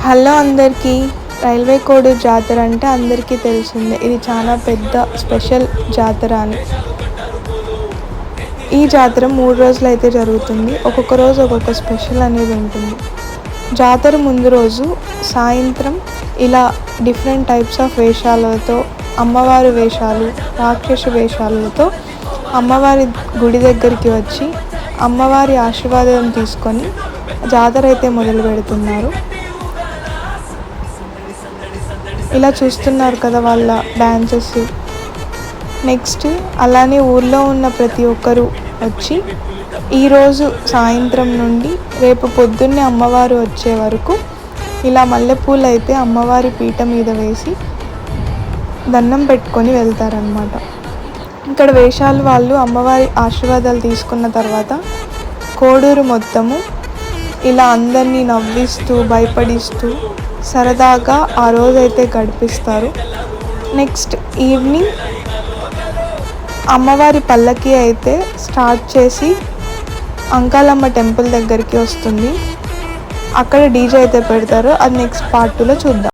Hello అందరికీ. Railway Koduru జాతర అంటే అందరికీ తెలిసిందే. ఇది చాలా పెద్ద స్పెషల్ జాతర అని. ఈ జాతర 3 రోజులు అయితే జరుగుతుంది. ఒక్కొక్క రోజు ఒక్కొక్క స్పెషల్ అనేది ఉంటుంది. జాతర ముందు రోజు సాయంత్రం ఇలా డిఫరెంట్ టైప్స్ ఆఫ్ వేషాలతో, అమ్మవారి వేషాలు, రాక్షస వేషాలతో అమ్మవారి గుడి దగ్గరికి వచ్చి అమ్మవారి ఆశీర్వాదం తీసుకొని జాతర అయితే మొదలు పెడుతున్నారు. ఇలా చూస్తున్నారు కదా వాళ్ళ డ్యాన్సెస్. నెక్స్ట్ అలానే ఊర్లో ఉన్న ప్రతి ఒక్కరూ వచ్చి ఈరోజు సాయంత్రం నుండి రేపు పొద్దున్నే అమ్మవారు వచ్చే వరకు ఇలా మల్లెపూలు అయితే అమ్మవారి పీట మీద వేసి దండం పెట్టుకొని వెళ్తారనమాట. ఇక్కడ వేషాలు వాళ్ళు అమ్మవారి ఆశీర్వాదాలు తీసుకున్న తర్వాత కోడూరు మొత్తము ఇలా అందరినీ నవ్విస్తూ భయపడిస్తూ సరదాగా ఆ రోజైతే గడిపిస్తారు. నెక్స్ట్ ఈవినింగ్ అమ్మవారి పల్లకి అయితే స్టార్ట్ చేసి అంకాలమ్మ టెంపుల్ దగ్గరికి వస్తుంది. అక్కడ డీజే అయితే పెడతారు. అది నెక్స్ట్ పార్ట్ 2లో చూద్దాం.